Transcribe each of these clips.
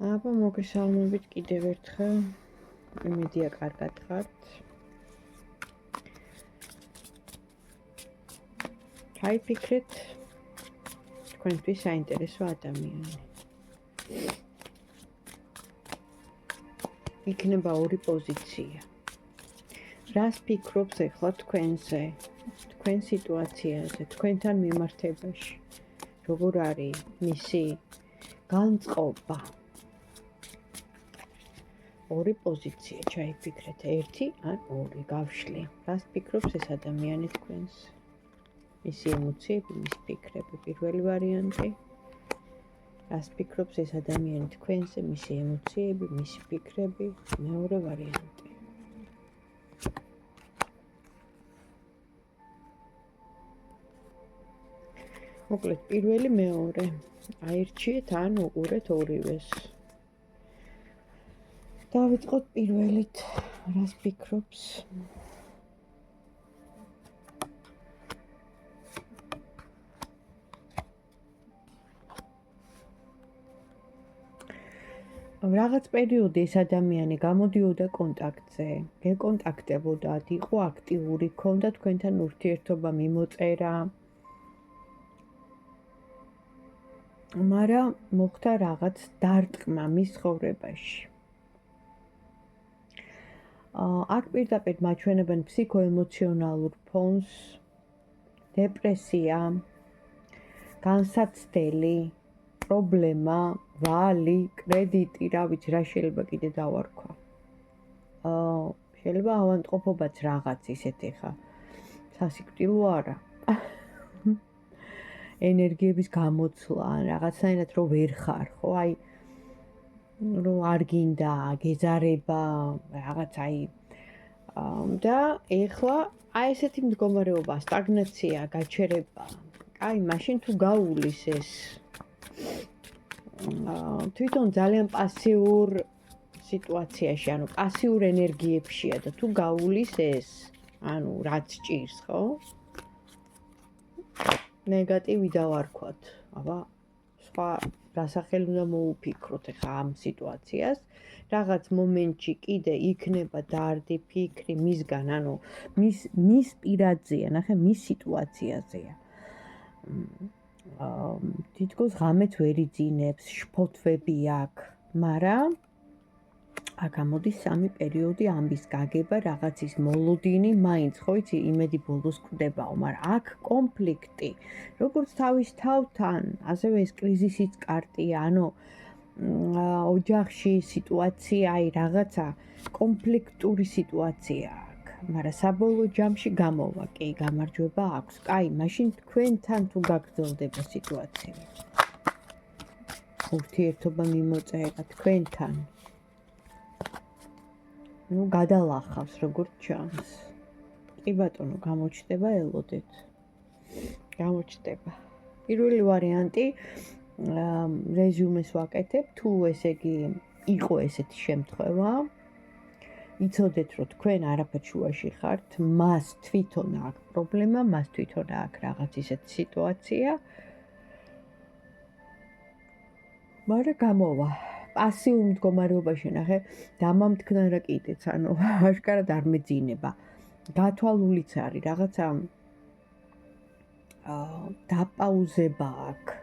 აბა მოგესალმებით კიდევ ერთხელ. იმედია კარგად ხართ. ჩაიფიქრეთ თქვენთვის საინტერესო ადამიანი. იქნება ორი პოზიცია. რას ფიქრობს ახლა თქვენზე, თქვენ სიტუაციაზე, თქვენთან მიმართებაში? როგორ არის მისი განწყობა? ორი პოზიცია ჩაიფიქრეთ, ერთი ან ორი გავშლი. რას ფიქრობს ეს ადამიანი თქვენზე? მისი ემოციები, მისი ფიქრები, პირველი ვარიანტი. რას ფიქრობს ეს ადამიანი თქვენზე, მისი ემოციები, მისი ფიქრები, მეორე ვარიანტი. მოკლედ, პირველი, მეორე. აირჩიეთ ან უყურეთ ორივეს. დავიწყოთ პირველით, რას ფიქრობს? რაღაც პერიოდი ეს ადამიანი გამოდიოდა კონტაქტზე, გეკონტაქტებოდათ, იყო აქტიური, ჰქონდა თქვენთან ურთიერთობა, მიმოწერა. მაგრამ მოხდა რაღაც დარტყმა მის ცხოვრებაში. აქ პირდაპირ მაჩვენებენ ფსიქოემოციონალურ ფონს, დეპრესია, განსაცდელი, პრობლემა, ვალი, კრედიტი, რა ვიცი, რა შეიძლება კიდე დავარქვა. შეიძლება ავადმყოფობაც რაღაც ისეთი ხა. სასიკვდილო არა. ენერგიების გამოცვლა, რაღაცნაირად რო ვერ ხარ, ხო? აი რო არ გინდა გეზარება, რაღაც აი და ეხლა აი ესეთი მდგომარეობა, სტაგნაცია, გაჩერება. აი, მაშინ თუ გაუვლის ეს თვითონ ძალიან პასიურ სიტუაციაში, ანუ პასიურ ენერგიებშია და თუ გაუვლის ეს, ანუ რაც ჭირს, ხო? ნეგატივი დავარქვათ. აბა, სხვა დასახელი უნდა მოუფიქროთ ახლა ამ სიტუაციას. რაღაც მომენტში კიდე იქნება დარდი ფიქრი მისგან, ანუ მის პირადზეა, ნახე, მის სიტუაციაზეა. თითქოს ღამეც ვერ იძინებს, შფოთვები აქვს, მაგრამ აქ ამოდის სამი პერიოდი ამბის გაგება, რაღაცის მოლოდინი, მაინც ხო იცი, იმედი ბოლოს კვდებაო, მაგრამ აქ კონფლიქტი, როგორც თავის თავთან, ასევე ეს კრიზისის კარტია, ანუ ოჯახში სიტუაცია, აი რაღაცა კონფლიქტური სიტუაცია აქ, მაგრამ საბოლოო ჯამში გამოვა, კი, გამარჯვება აქვს. კაი, მაშინ თქვენთან თუ გაგრძელდება სიტუაცია. ურთიერთობა მიმოწერა თქვენთან. ნუ გადალახავს როგორც ჩანს. კი ბატონო, გამოჩნდება, ელოდეთ. გამოჩნდება. პირველი ვარიანტი, რეზიუმეს ვაკეთებ, თუ ესე იგი იყო ესეთი შემთხვევა, იცოდეთ, რომ თქვენ არაფერ შუაში ხართ, მას თვითონ აქვს პრობლემა, მას თვითონ აქვს რაღაც ისეთი სიტუაცია. მაგრამ გამოვა. პასიურ მდგომარეობაში, ნახე, დამამტკნარ რა კიდეც, ანუ აშკარად არ მეძინება. გათვალულიც არის, რაღაცა დაპაუზება აქვს.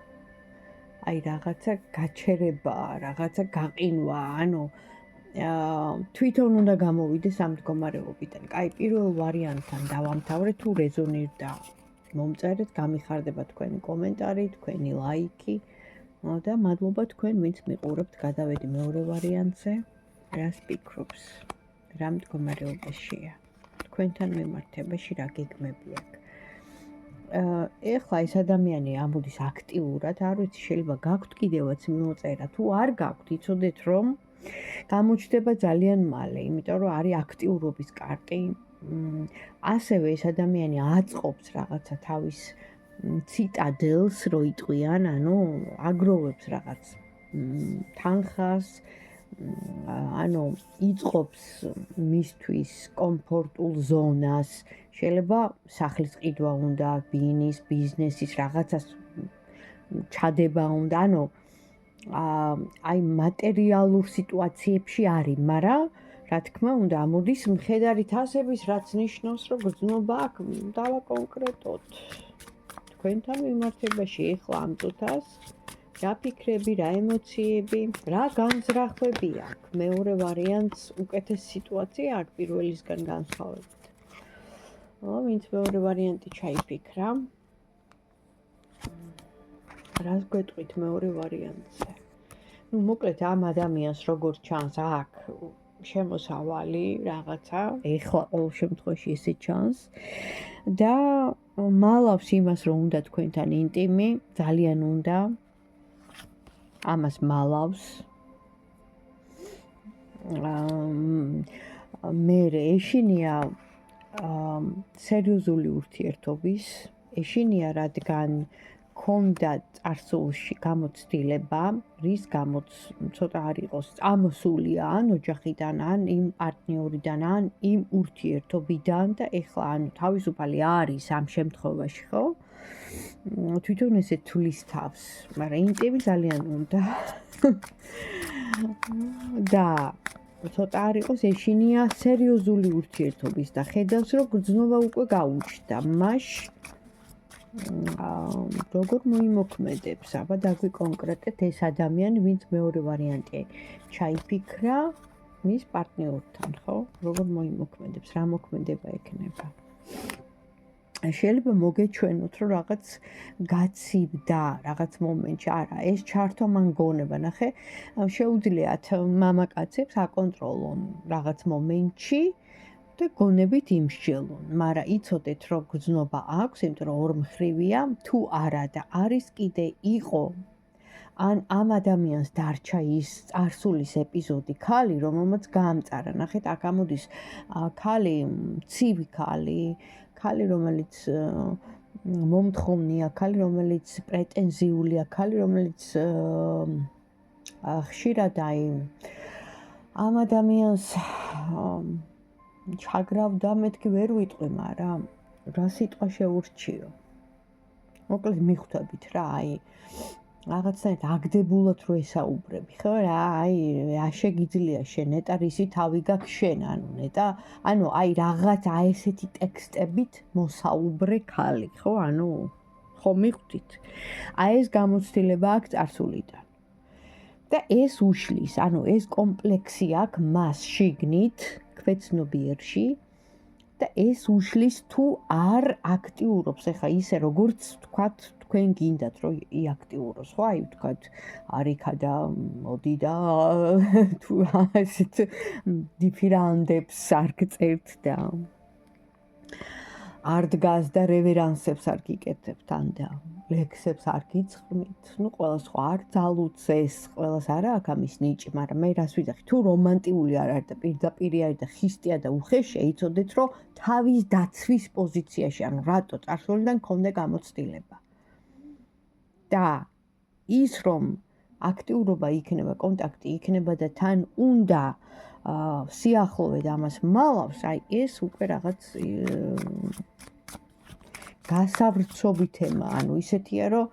აი რაღაცა გაჩერება, რაღაცა გაყინვა, ანუ თვითონ უნდა გამოვიდეს ამ მდგომარეობიდან. კაი, პირველ ვარიანტთან დავამთავრე, თუ რეზონირდა, მომწერეთ, გამიხარდება თქვენი კომენტარი, თქვენი ლაიკი. და მადლობა თქვენ, ვინც მიყურებთ, გადავედი მეორე ვარიანტზე. რას ფიქრობს? რა მდგომარეობაშია? თქვენთან მიმართებაში რა გეგმები აქვს? ეხლა ეს ადამიანი ამოდის აქტიურად, არ ვიცი, შეიძლება გაქვთ კიდევაც მიმოწერა, თუ არ გაქვთ, იცოდეთ, რომ გამოჩნდება ძალიან მალე, იმიტომ რომ არის აქტიურობის კარტი. ასევე ეს ადამიანი აწყობს რაღაცა თავის ციტადელს რო იტყვიან, ანუ აგროვებს რაღაც თანხას, ანუ იწყობს მისთვის კომფორტულ ზონას, შეიძლება სახლის ყიდვა უნდა, ბიზნესის რაღაცას ჩადება უნდა, ანუ აი მატერიალურ სიტუაციებში არის, მაგრამ რა თქმა უნდა, ამოდის მხედარით ასების, რაც ნიშნავს, რომ გრძნობა აქვს დავაკონკრეტოთ. თქვენთან მიმართებაში ეხლა ამ წუთას რა ფიქრები, რა ემოციები, რა განზრახვები აქვს. მეორე ვარიანტს უკეთეს სიტუაცია აქვს პირველისგან განსხვავებით. ვინც მეორე ვარიანტი ჩაიფიქრა. რას გვეტყვით მეორე ვარიანტზე? მოკლედ ამ ადამიანს როგორც ჩანს აქვს შემოსავალი რაღაცა, ეხლა ყოველ შემთხვევაში ესე ჩანს და მალავს იმას, რომ უნდა თქვენთან ინტიმი, ძალიან უნდა. ამას მალავს. მე ეშინია სერიოზული ურთიერთობის, ეშინია რადგან ქონდა წარსულში გამოცდილება, რის გამოც ცოტა არ იყოს წამოსული ან ოჯახიდან, ან იმ პარტნიორიდან, ან იმ ურთიერთობიდან და ეხლა ანუ თავისუფალი არის ამ შემთხვევაში, ხო? თვითონ ესე თulis თავს, მაგრამ ინტიმი ძალიან უნდა. და ცოტა არ იყოს ეშინია სერიოზული ურთიერთობის და ხედავს, რომ გრძნობა უკვე გაუჩნდა. მაშ როგორ მოიმოქმედებს? აბა დაგვიკონკრეტეთ ეს ადამიანი, ვინც მეორე ვარიანტი ჩაიფიქრა მის პარტნიორთან, ხო? როგორ მოიმოქმედებს? რა მოქმედება ექნება? შეიძლება მოგეჩვენოთ, რომ რაღაც გაცივდა რაღაც მომენტში. არა, ეს ჩართო მან გონება, ნახე, შეუძლიათ მამაკაცებს აკონტროლონ რაღაც მომენტში და გონებით იმსჯელონ, მაგრამ იცოდეთ, რომ გრძნობა აქვს, იმიტომ რომ ორმხრივია, თუ არა და არის კიდე იყო ან ამ ადამიანს დარჩა ის წარსულის ეპიზოდი, ქალი, რომელმაც გაამწარა. ნახეთ, აქ ამოდის ქალი, ცივი ქალი, რომელიც მომთხოვნია, ქალი, რომელიც პრეტენზიულია, ქალი, რომელიც ხშირად აი ამ ადამიანს ჩაგრავდა, მეთქი ვერ ვიტყვი, მაგრამ რა სიტყვა შეურჩიო. მოკლედ მიხვდებით რა, აი რაღაცნაირად აგდებულად რო ესაუბრები, ხო რა, აი რა შეგიძლია შენ, ნეტა რისი თავი გაქვს შენ, ანუ აი რაღაც აი ესეთი ტექსტებით მოსაუბრე ქალი, ხო, ხო მიხვდით. აი ეს გამოცდილება აქვს წარსულიდან. და ეს უშლის, ეს კომპლექსი აქვს მას შიგნით, ქვეცნობიერში და ეს უშლის თუ არ აქტიურობს, ეხა ისე როგორც თქვათ, თქვენ გინდათ რომ იაქტიუროს, ხო? აი ვთქვათ, არიქა და მოდი და თუ ასეთ დიფირანდებს არ გწერთ და არ დგას და რევერანსებს არ გიკეთებთ ან და ლექსებს არ გიწყმით. ყველას ხო არ ძალუცეს, ყველას არა აქვს ამის ნიჭი, მაგრამ მე რას ვიძახი, თუ რომანტიული არ არის და პირდაპირი არის და ხისტია და უხეშია, იცოდეთ, რომ თავის დაცვის პოზიციაში, რატო წარსულიდან ქონდა გამოცდილება. და ის რომ აქტიურობა იქნება, კონტაქტი იქნება და თან უნდა სიახლოვე და ამას მალავს, აი ეს უკვე რაღაც გასავრცობი თემა, ისეთია, რომ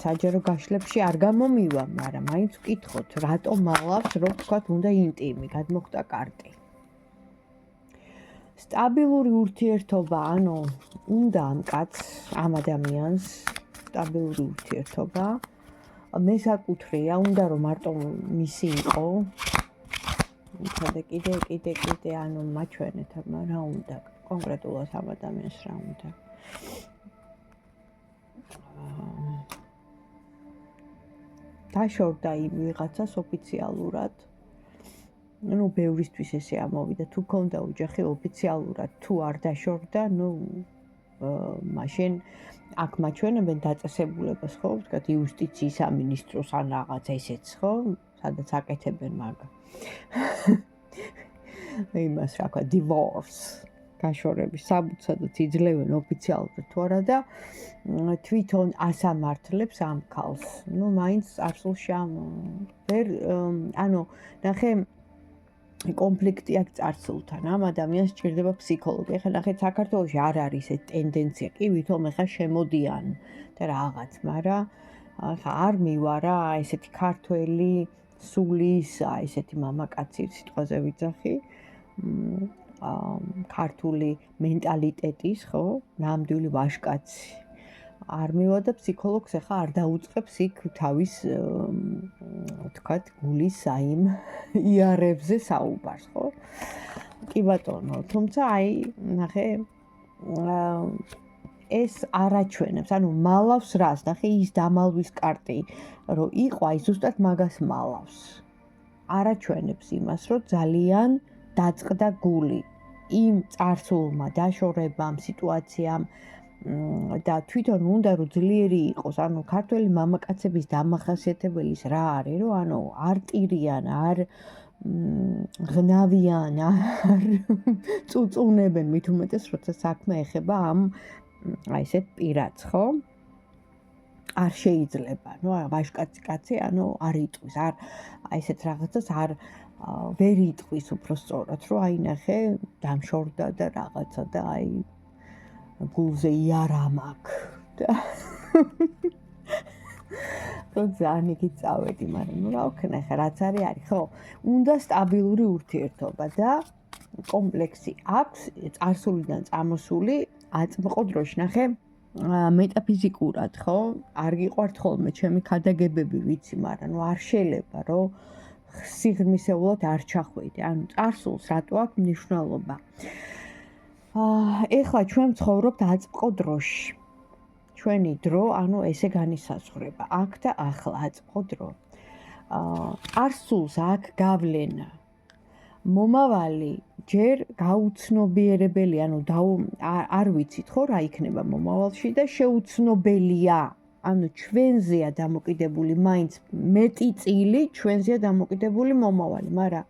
საჯარო გაშლებში არ გამომივა, მაგრამ მაინც ვკითხოთ, რატო მალავს, რომ თქვათ, უნდა ინტიმი, გადმოხდა კარტი. სტაბილური ურთიერთობა, უნდა ამ კაცს, ამ ადამიანს, სტაბილური ურთიერთობა, მესაკუთრეა, უნდა რომ მარტო მისი იყო. და კიდე, მაჩვენეთ, რა უნდა, კონკრეტულად ამ ადამიანს რა უნდა. დაშორდა იმ ვიღაცას ოფიციალურად. ბევრისთვის ესე ამოვიდა, თუ ქონდა ოჯახი ოფიციალურად, თუ არ დაშორდა, მაშინ აქ მაჩვენებენ დაწესებულებას, ხო, ვთქვათ, იუსტიციის სამინისტროს ან რაღაც ესეც, ხო, სადაც აკეთებენ მაგა. იმას რა ქვია, divorce, გაშორების საბუთს, სადაც იძლევენ ოფიციალურად თუ არა და თვითონ ასამართლებს ამ ქალს. მაინც წარსულში ვერ, ნახე, კონფლიქტი აქვს წარსულთან, ამ ადამიანს სჭირდება ფსიქოლოგი. ეხლა ნახეთ, საქართველოში არ არის ეს ტენდენცია, კი ვითომ ეხლა შემოდიან და რაღაც, მაგრამ ახლა არ მივა რა, ესეთი ქართველი სულის, ესეთი მამაკაცი სიტყვაზე ვიძახი. ქართული მენტალიტეტის, ხო? ნამდვილი ვაჟკაცი. არ მივა და ფსიქოლოგს ახლა არ დაუწყებს იქ თავის თქვათ გულის აიმ იარებზე საუბარს, ხო? კი ბატონო, თუმცა აი, ნახე, ეს არაჩვენებს, ანუ მალავს რას, ნახე, ის დამალვის კარტი, რომ იყო აი ზუსტად მაგას მალავს. არაჩვენებს იმას, რომ ძალიან დაწყდა გული იმ წარსულმა დაშორებამ, სიტუაციამ და თვითონ უნდა რომ ძლიერი იყოს, ანუ ქართველი მამაკაცების დამახასიათებელის რა არის, რომ ანუ არ ტირიან, არ ღნავიან, არ წუწუნებენ, მით უმეტეს როცა საქმე ეხება ამ აი ესეთ პირადს, ხო? არ შეიძლება, ნუ ვაჟკაცი კაცი, ანუ არ იტყვის, არ აი ესეთ რაღაცას არ ვერ იტყვის უფრო სწორად, რომ აი ნახე, დამშორდა და რაღაცა და აი გულზე იარამ აქვს და რომ ძალიან იგი წავედი, მაგრამ ნუ რა ვქნა ხა რაც არის, ხო? უნდა სტაბილური ურთიერთობა და კომპლექსი აქვს წარსულიდან წამოსული აწმყო დროში, ნახე, მეტაფიზიკურად, ხო? არ გიყვართ ხოლმე ჩემი ქადაგებები, ვიცი, მაგრამ ნუ არ შეიძლება, რომ სიღრმისეულად არ ჩახვიდე. ანუ წარსულს რატო აქვს მნიშვნელობა? ეხლა ჩვენ ვცხოვრობთ აწმყო დროში. ჩვენი დრო, ანუ ესე განისაზღვრება. აქ და ახლა აწმყო დრო. წარსულს აქ გავლენა. მომავალი ჯერ გაუცნობიერებელი, ანუ არ ვიცით ხო რა იქნება მომავალში და შეუცნობელია. ანუ ჩვენზეა დამოკიდებული მაინც მეტი წილი, ჩვენზეა დამოკიდებული მომავალი, მაგრამ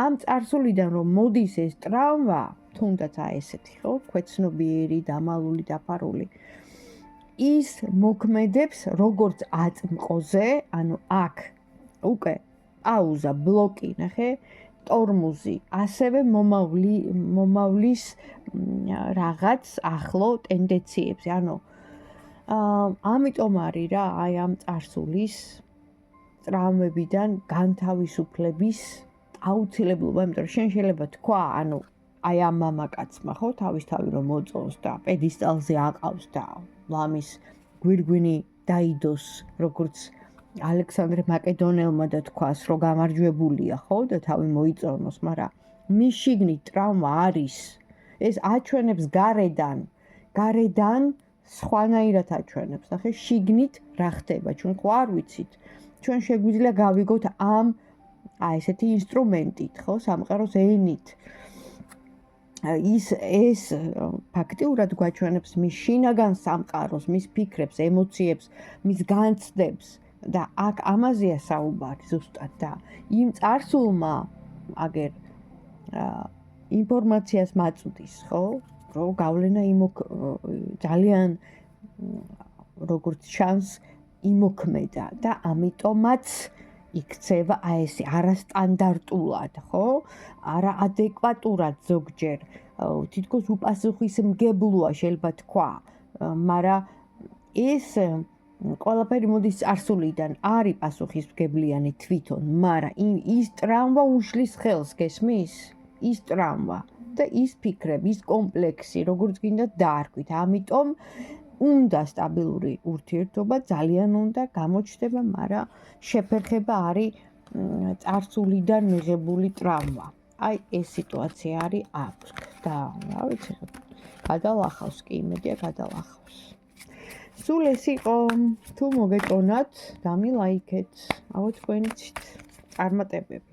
ამ წარსულიდან რომ მოდის ეს ტრავმა, თუნდაც აი ესეთი, ხო, ქვეცნობიერი, დამალული, დაფარული, ის მოქმედებს როგორც აწმყოზე, ანუ აქ უკვე პაუზა, ბლოკი, ნახე, ტორმუზი, ასევე მომავლის რაღაც ახლო ტენდენციებზე, ანუ ამიტომ არის რა, აი ამ წარსულის ტრავმებიდან განთავისუფლების აუცილებლობა, იმიტომ რომ შენ შეიძლება თქვა, ანუ აი ამ მამაკაცმა, ხო, თავისთავი რომ მოწონს და პედესტალზე აყავს და ლამის გვირგვინი დაიდოს, როგორც ალექსანდრე მაკედონელმა და თქვას, რომ გამარჯვებულია, ხო, და თავი მოიწონოს, მაგრამ მის შიგნით ტრავმა არის. ეს აჩვენებს გარედან სხვანაირად აჩვენებს, ნახე, შიგნით რა ხდება, ჩვენ ხო არ ვიცით. ჩვენ შეგვიძლია გავიგოთ ამ აი ესეთი ინსტრუმენტით, ხო, სამყაროს ენით. ეს ფაქტიურად გვაჩვენებს მის შინაგან სამყაროს, მის ფიქრებს, ემოციებს, მის განცდებს და აქ ამაზეა საუბარი ზუსტად და იმ წარსულმა აგერ ინფორმაციას მაწვდის, ხო? რომ გავლენა ძალიან როგორც ჩანს იმოქმედა და ამიტომაც იქცევა აი ესე არასტანდარტულად, ხო? არაადეკვატურად ზოგჯერ, თითქოს უპასუხისმგებლოა შეიძლება თქვა, მაგრამ ეს ყველაფერი მოდის წარსულიდან, არის პასუხისმგებლიანი თვითონ, მაგრამ ის ტრავმა უშლის ხელს, გესმის? ის ტრავმა და ის ფიქრები, ის კომპლექსი, როგორც გინდა დაარქვით. ამიტომ უნდა სტაბილური ურთიერთობა, ძალიან უნდა გამოჩნდება, მაგრამ შეფერხება არის წარსულიდან მიღებული ტრავმა. აი ეს სიტუაცია არის აქ და რა ვიცი, გადალახავს კი, იმედია გადალახავს. სულ ეს იყო, თუ მოგეწონათ, დამილაიქეთ, ავო თქვენიც წარმატებები.